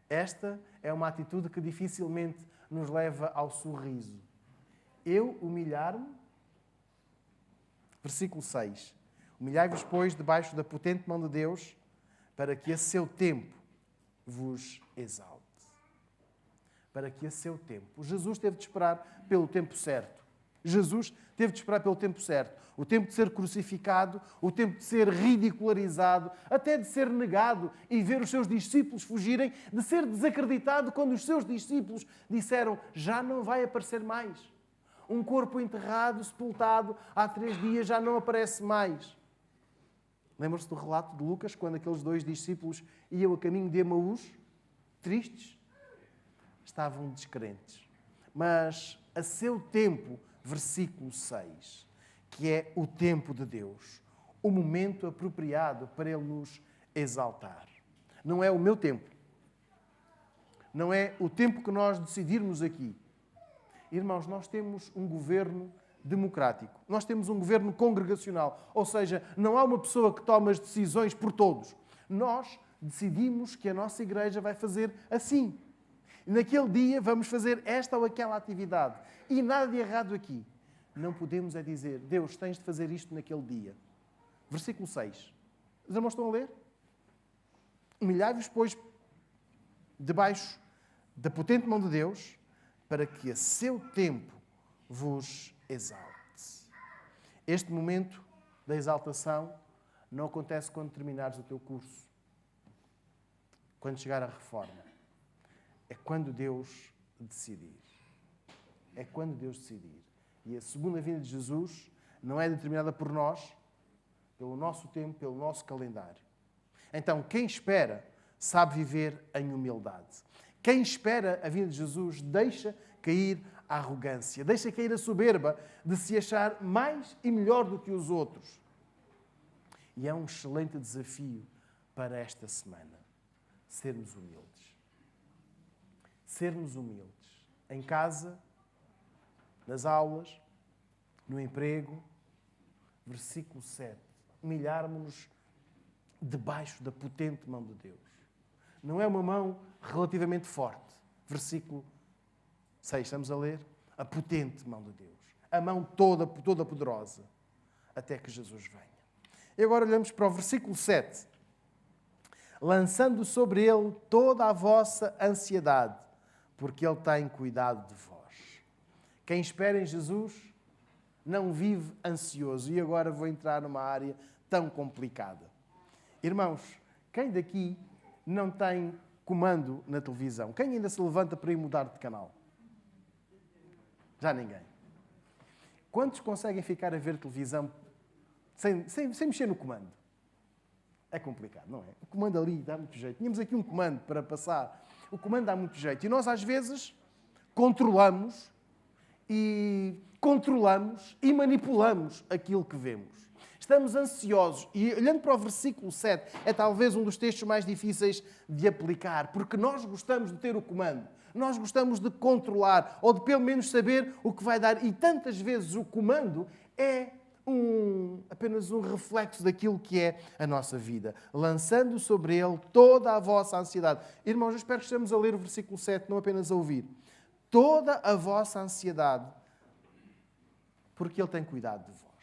Esta é uma atitude que dificilmente nos leva ao sorriso. Eu humilhar-me. Versículo 6. Humilhai-vos, pois, debaixo da potente mão de Deus, para que a seu tempo vos exalte. Para que a seu tempo. Jesus teve de esperar pelo tempo certo. Jesus teve de esperar pelo tempo certo. O tempo de ser crucificado, o tempo de ser ridicularizado, até de ser negado e ver os seus discípulos fugirem, de ser desacreditado quando os seus discípulos disseram, já não vai aparecer mais. Um corpo enterrado, sepultado, há 3 dias já não aparece mais. Lembram-se do relato de Lucas, quando aqueles 2 discípulos iam a caminho de Emaús, tristes? Estavam descrentes. Mas a seu tempo, versículo 6, que é o tempo de Deus, o momento apropriado para Ele nos exaltar. Não é o meu tempo. Não é o tempo que nós decidirmos aqui. Irmãos, nós temos um governo democrático. Nós temos um governo congregacional. Ou seja, não há uma pessoa que toma as decisões por todos. Nós decidimos que a nossa igreja vai fazer assim. E naquele dia vamos fazer esta ou aquela atividade. E nada de errado aqui. Não podemos é dizer, Deus, tens de fazer isto naquele dia. Versículo 6. Os irmãos estão a ler? Humilhai-vos, pois, debaixo da potente mão de Deus, para que a seu tempo vos exalte. Este momento da exaltação não acontece quando terminares o teu curso, quando chegar a reforma. É quando Deus decidir. É quando Deus decidir. E a segunda vinda de Jesus não é determinada por nós, pelo nosso tempo, pelo nosso calendário. Então, quem espera sabe viver em humildade. Quem espera a vinda de Jesus deixa cair a arrogância, deixa cair a soberba de se achar mais e melhor do que os outros. E é um excelente desafio para esta semana, sermos humildes. Sermos humildes. Em casa, nas aulas, no emprego. Versículo 7. Humilharmos-nos debaixo da potente mão de Deus. Não é uma mão relativamente forte. Versículo 6, estamos a ler? A potente mão de Deus. A mão toda poderosa. Até que Jesus venha. E agora olhamos para o versículo 7. Lançando sobre ele toda a vossa ansiedade, porque ele tem cuidado de vós. Quem espera em Jesus não vive ansioso. E agora vou entrar numa área tão complicada. Irmãos, quem daqui não tem comando na televisão? Quem ainda se levanta para ir mudar de canal? Já ninguém. Quantos conseguem ficar a ver televisão sem mexer no comando? É complicado, não é? O comando ali dá muito jeito. Tínhamos aqui um comando para passar. O comando dá muito jeito. E nós, às vezes, controlamos e manipulamos aquilo que vemos. Estamos ansiosos. E olhando para o versículo 7, é talvez um dos textos mais difíceis de aplicar, porque nós gostamos de ter o comando. Nós gostamos de controlar, ou de pelo menos saber o que vai dar. E tantas vezes o comando é apenas um reflexo daquilo que é a nossa vida. Lançando sobre ele toda a vossa ansiedade. Irmãos, eu espero que estejamos a ler o versículo 7, não apenas a ouvir. Toda a vossa ansiedade, porque ele tem cuidado de vós.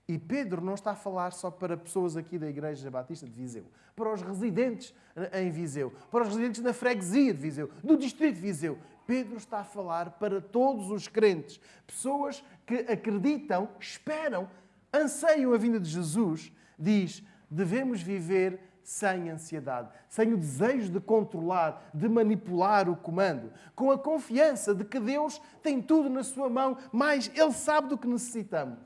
E Pedro não está a falar só para pessoas aqui da Igreja Batista de Viseu, para os residentes em Viseu, para os residentes na freguesia de Viseu, do distrito de Viseu. Pedro está a falar para todos os crentes, pessoas que acreditam, esperam, anseiam a vinda de Jesus. Diz, devemos viver sem ansiedade, sem o desejo de controlar, de manipular o comando, com a confiança de que Deus tem tudo na sua mão, mas Ele sabe do que necessitamos.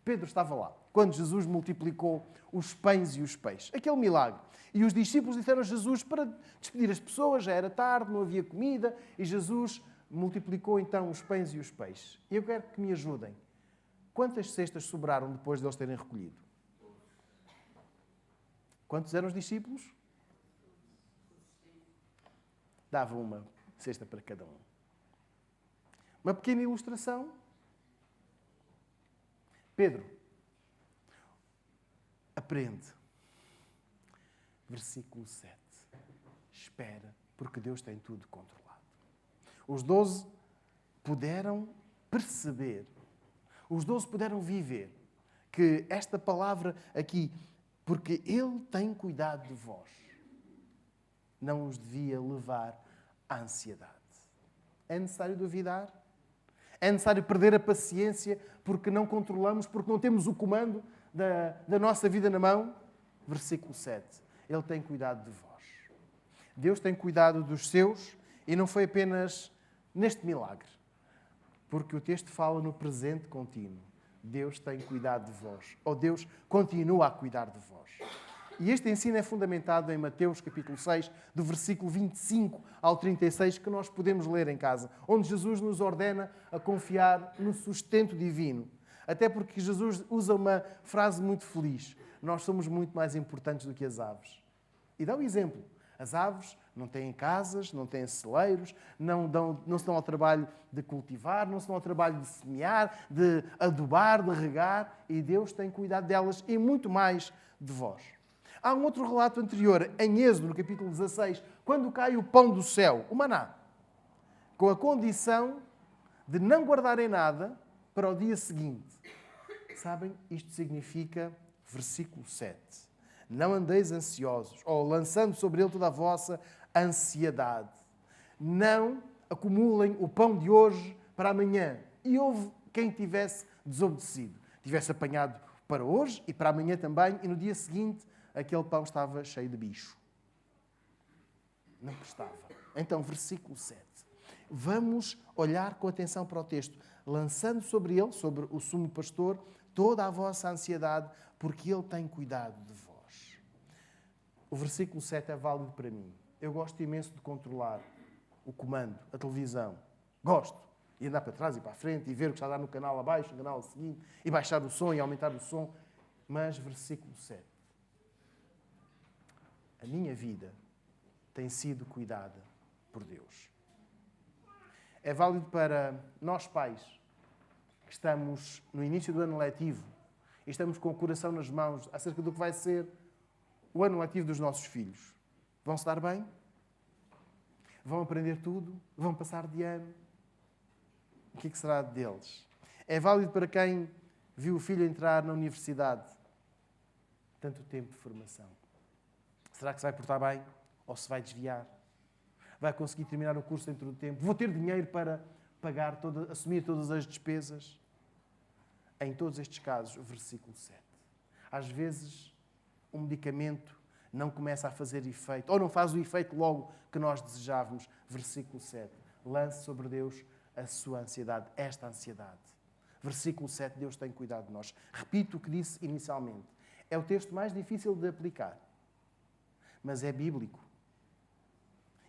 Pedro estava lá, quando Jesus multiplicou os pães e os peixes. Aquele milagre. E os discípulos disseram a Jesus para despedir as pessoas, já era tarde, não havia comida, e Jesus multiplicou então os pães e os peixes. E eu quero que me ajudem. Quantas cestas sobraram depois de eles terem recolhido? Quantos eram os discípulos? Dava uma cesta para cada um. Uma pequena ilustração. Pedro, aprende. Versículo 7. Espera, porque Deus tem tudo controlado. Os 12 puderam perceber, os 12 puderam viver que esta palavra aqui, porque Ele tem cuidado de vós, não os devia levar à ansiedade. É necessário duvidar? É necessário perder a paciência porque não controlamos, porque não temos o comando da nossa vida na mão? Versículo 7. Ele tem cuidado de vós. Deus tem cuidado dos seus e não foi apenas neste milagre. Porque o texto fala no presente contínuo. Deus tem cuidado de vós. Ou Deus continua a cuidar de vós. E este ensino é fundamentado em Mateus capítulo 6, do versículo 25 ao 36, que nós podemos ler em casa, onde Jesus nos ordena a confiar no sustento divino. Até porque Jesus usa uma frase muito feliz. nós somos muito mais importantes do que as aves. E dá o exemplo. As aves não têm casas, não têm celeiros, não se dão ao trabalho de cultivar, não se dão ao trabalho de semear, de adubar, de regar, e Deus tem cuidado delas e muito mais de vós. Há um outro relato anterior, em Êxodo, no capítulo 16, quando cai o pão do céu, o maná, com a condição de não guardarem nada para o dia seguinte. Sabem, isto significa, versículo 7, não andeis ansiosos, ou lançando sobre ele toda a vossa ansiedade. Não acumulem o pão de hoje para amanhã. E houve quem tivesse desobedecido, tivesse apanhado para hoje e para amanhã também, e no dia seguinte aquele pão estava cheio de bicho. Não prestava. Então, versículo 7. Vamos olhar com atenção para o texto, lançando sobre ele, sobre o sumo pastor, toda a vossa ansiedade, porque ele tem cuidado de vós. O versículo 7 é válido para mim. Eu gosto imenso de controlar o comando, a televisão. Gosto. E andar para trás e para a frente e ver o que está a dar no canal abaixo, no canal seguinte, e baixar o som e aumentar o som. Mas, versículo 7. A minha vida tem sido cuidada por Deus. É válido para nós pais, que estamos no início do ano letivo e estamos com o coração nas mãos acerca do que vai ser o ano letivo dos nossos filhos. Vão se dar bem? Vão aprender tudo? Vão passar de ano? O que será deles? É válido para quem viu o filho entrar na universidade. Tanto tempo de formação. Será que se vai portar bem? Ou se vai desviar? Vai conseguir terminar o curso dentro do tempo? Vou ter dinheiro para pagar, assumir todas as despesas? Em todos estes casos, o versículo 7. Às vezes, um medicamento não começa a fazer efeito, ou não faz o efeito logo que nós desejávamos. Versículo 7. Lance sobre Deus a sua ansiedade, esta ansiedade. Versículo 7. Deus tem cuidado de nós. Repito o que disse inicialmente. É o texto mais difícil de aplicar, mas é bíblico.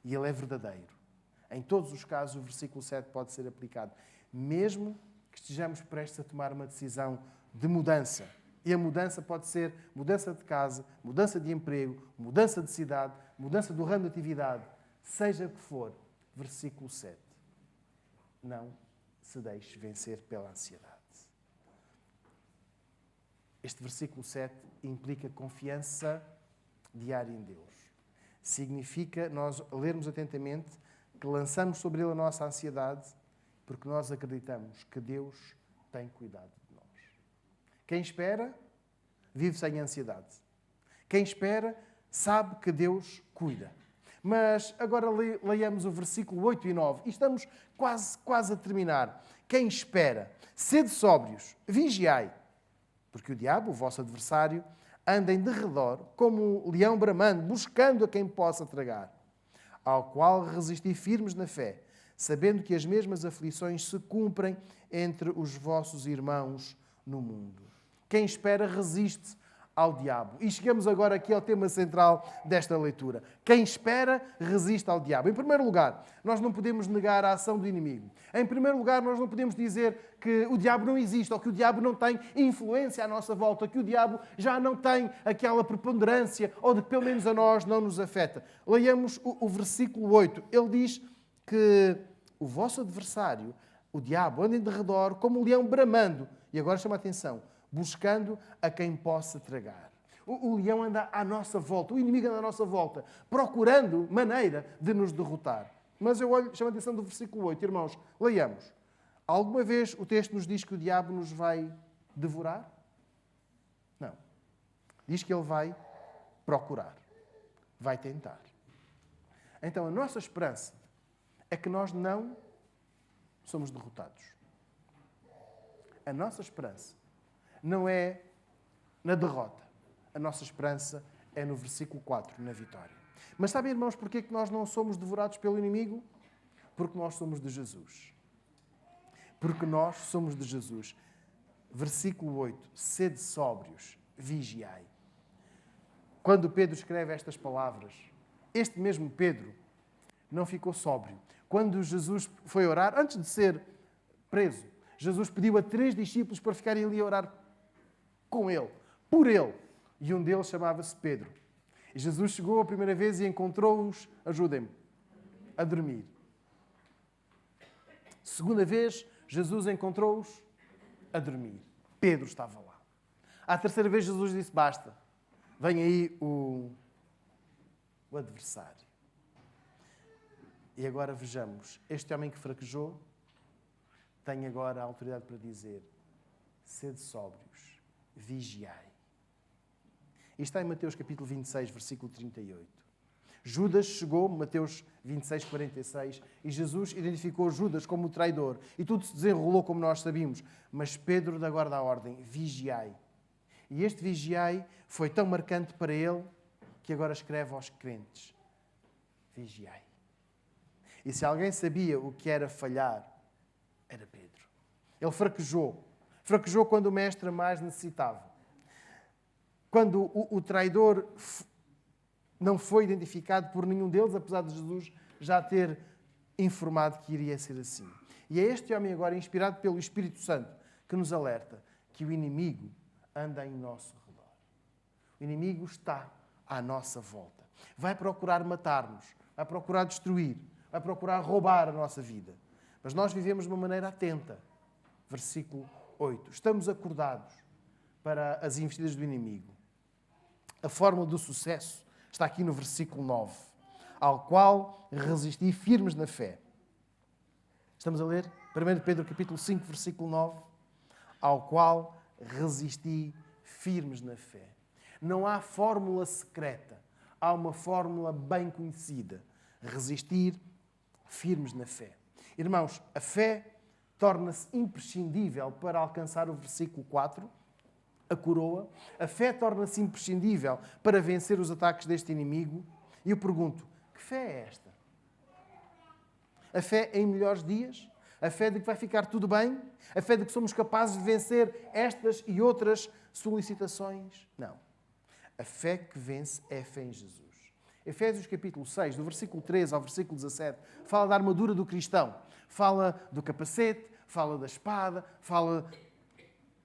E ele é verdadeiro. Em todos os casos, o versículo 7 pode ser aplicado. Mesmo que estejamos prestes a tomar uma decisão de mudança. E a mudança pode ser mudança de casa, mudança de emprego, mudança de cidade, mudança do ramo de atividade. Seja o que for. Versículo 7. Não se deixe vencer pela ansiedade. Este versículo 7 implica confiança diária em Deus. Significa nós lermos atentamente que lançamos sobre ele a nossa ansiedade porque nós acreditamos que Deus tem cuidado de nós. Quem espera, vive sem ansiedade. Quem espera, sabe que Deus cuida. Mas agora leiamos o versículo 8 e 9 e estamos quase a terminar. Quem espera, sede sóbrios, vigiai, porque o diabo, o vosso adversário, anda em derredor como um leão bramando, buscando a quem possa tragar, ao qual resisti firmes na fé, sabendo que as mesmas aflições se cumprem entre os vossos irmãos no mundo. Quem espera resiste ao diabo. E chegamos agora aqui ao tema central desta leitura. Quem espera resiste ao diabo. Em primeiro lugar, nós não podemos negar a ação do inimigo. Em primeiro lugar, nós não podemos dizer que o diabo não existe ou que o diabo não tem influência à nossa volta, que o diabo já não tem aquela preponderância ou de que pelo menos a nós não nos afeta. Leiamos o versículo 8. Ele diz que o vosso adversário, o diabo, anda em derredor como um leão bramando. E agora chama a atenção. Buscando a quem possa tragar. O leão anda à nossa volta, o inimigo anda à nossa volta, procurando maneira de nos derrotar. Mas eu chamo a atenção do versículo 8. Irmãos, leiamos. Alguma vez o texto nos diz que o diabo nos vai devorar? Não. Diz que ele vai procurar, vai tentar. Então a nossa esperança é que nós não somos derrotados. A nossa esperança não é na derrota. A nossa esperança é no versículo 4, na vitória. Mas sabem, irmãos, porquê que nós não somos devorados pelo inimigo? Porque nós somos de Jesus. Porque nós somos de Jesus. Versículo 8. Sede sóbrios, vigiai. Quando Pedro escreve estas palavras, este mesmo Pedro não ficou sóbrio. Quando Jesus foi orar, antes de ser preso, Jesus pediu a 3 discípulos para ficarem ali a orar com ele, por ele, e um deles chamava-se Pedro. E Jesus chegou a primeira vez e encontrou-os, ajudem-me, a dormir. Segunda vez, Jesus encontrou-os a dormir. Pedro estava lá. À terceira vez, Jesus disse, basta, vem aí o adversário. E agora vejamos, este homem que fraquejou tem agora a autoridade para dizer, sede sóbrios, vigiai. Isto está em Mateus capítulo 26, versículo 38. Judas chegou, Mateus 26, 46, e Jesus identificou Judas como o traidor. E tudo se desenrolou como nós sabíamos. Mas Pedro dá agora a ordem, vigiai. E este vigiai foi tão marcante para ele que agora escreve aos crentes, vigiai. E se alguém sabia o que era falhar, era Pedro. Ele fraquejou. Fraquejou quando o mestre mais necessitava. Quando o traidor não foi identificado por nenhum deles, apesar de Jesus já ter informado que iria ser assim. E é este homem agora, inspirado pelo Espírito Santo, que nos alerta que o inimigo anda em nosso redor. O inimigo está à nossa volta. Vai procurar matar-nos, vai procurar destruir, vai procurar roubar a nossa vida. Mas nós vivemos de uma maneira atenta. Versículo 8. Estamos acordados para as investidas do inimigo. A fórmula do sucesso está aqui no versículo 9. Ao qual resisti firmes na fé. Estamos a ler? 1 Pedro capítulo 5, versículo 9. Ao qual resisti firmes na fé. Não há fórmula secreta. Há uma fórmula bem conhecida. Resistir firmes na fé. Irmãos, a fé torna-se imprescindível para alcançar o versículo 4, a coroa. A fé torna-se imprescindível para vencer os ataques deste inimigo. E eu pergunto, que fé é esta? A fé em melhores dias? A fé de que vai ficar tudo bem? A fé de que somos capazes de vencer estas e outras solicitações? Não. A fé que vence é a fé em Jesus. Efésios capítulo 6, do versículo 13 ao versículo 17, fala da armadura do cristão. Fala do capacete, fala da espada, fala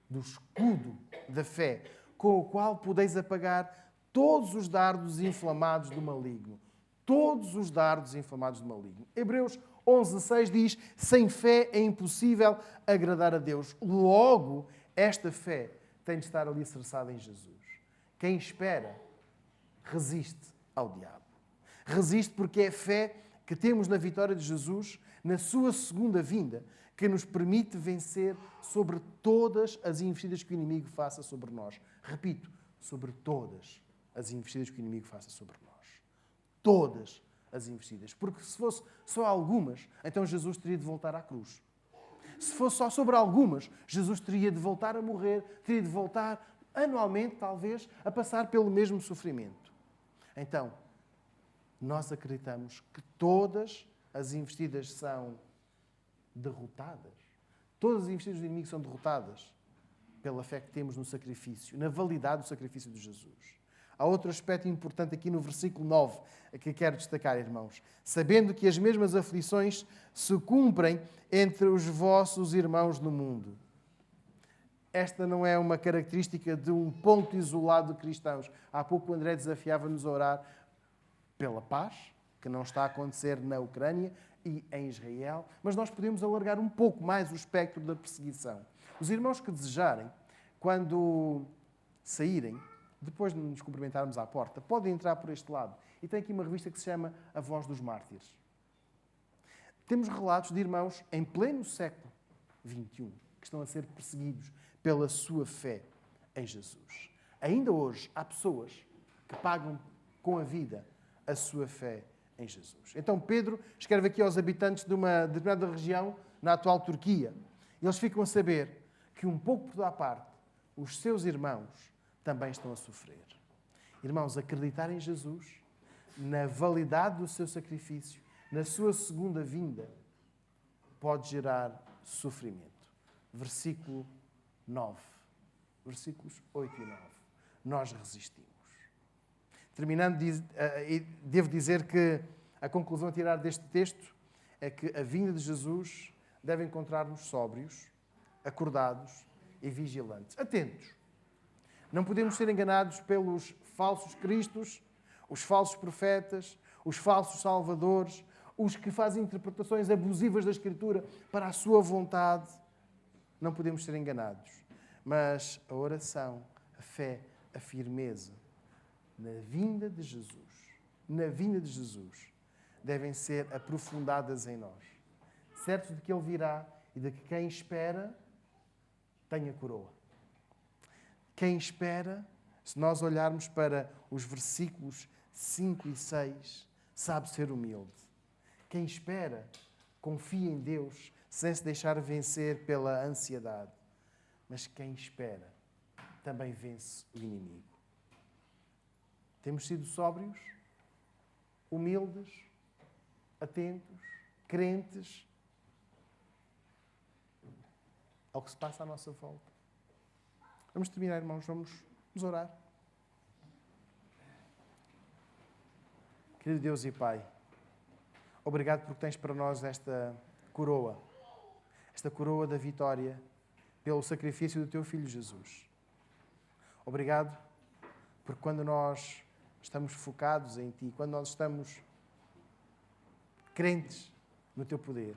do escudo da fé, com o qual podeis apagar todos os dardos inflamados do maligno. Todos os dardos inflamados do maligno. Hebreus 11:6 diz, sem fé é impossível agradar a Deus. Logo, esta fé tem de estar alicerçada em Jesus. Quem espera, resiste ao diabo. Resiste porque é a fé que temos na vitória de Jesus, na sua segunda vinda, que nos permite vencer sobre todas as investidas que o inimigo faça sobre nós. Repito, sobre todas as investidas que o inimigo faça sobre nós. Todas as investidas. Porque se fosse só algumas, então Jesus teria de voltar à cruz. Se fosse só sobre algumas, Jesus teria de voltar a morrer, teria de voltar anualmente, talvez, a passar pelo mesmo sofrimento. Então, nós acreditamos que todas as investidas são derrotadas. Todas as investidas do inimigo são derrotadas pela fé que temos no sacrifício, na validade do sacrifício de Jesus. Há outro aspecto importante aqui no versículo 9, que quero destacar, irmãos. Sabendo que as mesmas aflições se cumprem entre os vossos irmãos no mundo. Esta não é uma característica de um ponto isolado de cristãos. Há pouco o André desafiava-nos a orar pela paz, que não está a acontecer na Ucrânia e em Israel, mas nós podemos alargar um pouco mais o espectro da perseguição. Os irmãos que desejarem, quando saírem, depois de nos cumprimentarmos à porta, podem entrar por este lado. E tem aqui uma revista que se chama A Voz dos Mártires. Temos relatos de irmãos em pleno século XXI que estão a ser perseguidos pela sua fé em Jesus. Ainda hoje há pessoas que pagam com a vida a sua fé em Jesus. Então Pedro escreve aqui aos habitantes de uma determinada região na atual Turquia. Eles ficam a saber que um pouco por toda a parte os seus irmãos também estão a sofrer. Irmãos, acreditar em Jesus, na validade do seu sacrifício, na sua segunda vinda, pode gerar sofrimento. Versículo 9. Versículos 8 e 9. Nós resistimos. Terminando, devo dizer que a conclusão a tirar deste texto é que a vinda de Jesus deve encontrar-nos sóbrios, acordados e vigilantes. Atentos. Não podemos ser enganados pelos falsos cristos, os falsos profetas, os falsos salvadores, os que fazem interpretações abusivas da Escritura para a sua vontade. Não podemos ser enganados. Mas a oração, a fé, a firmeza na vinda de Jesus, devem ser aprofundadas em nós. Certos de que Ele virá e de que quem espera tem a coroa. Quem espera, se nós olharmos para os versículos 5 e 6, sabe ser humilde. Quem espera, confia em Deus, sem se deixar vencer pela ansiedade. Mas quem espera, também vence o inimigo. Temos sido sóbrios, humildes, atentos, crentes ao que se passa à nossa volta. Vamos terminar, irmãos, vamos orar. Querido Deus e Pai, obrigado porque tens para nós esta coroa da vitória pelo sacrifício do Teu Filho Jesus. Obrigado porque quando nós estamos focados em Ti, quando nós estamos crentes no Teu poder,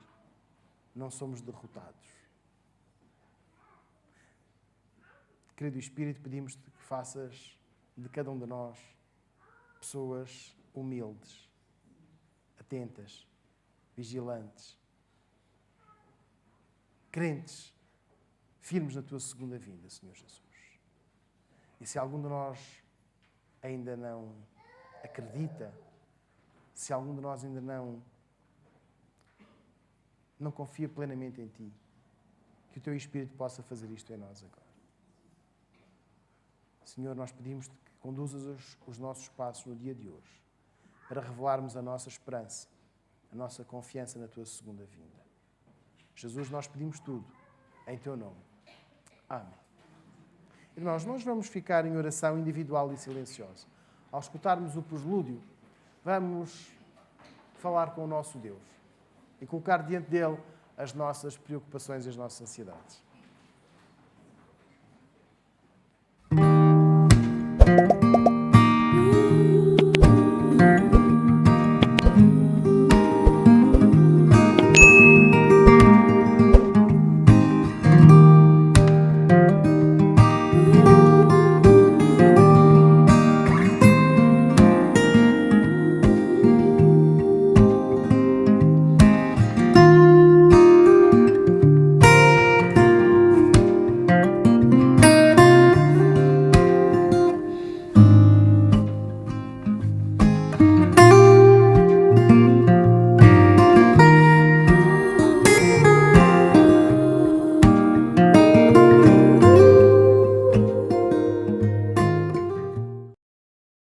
não somos derrotados. Querido Espírito, pedimos-te que faças de cada um de nós pessoas humildes, atentas, vigilantes, crentes, firmes na Tua segunda vinda, Senhor Jesus. E se algum de nós ainda não acredita, se algum de nós ainda não confia plenamente em Ti, que o Teu Espírito possa fazer isto em nós agora. Senhor, nós pedimos-te que conduzas os nossos passos no dia de hoje para revelarmos a nossa esperança, a nossa confiança na Tua segunda vinda. Jesus, nós pedimos tudo em Teu nome. Amém. Irmãos, nós vamos ficar em oração individual e silenciosa. Ao escutarmos o preslúdio, vamos falar com o nosso Deus e colocar diante dele as nossas preocupações e as nossas ansiedades.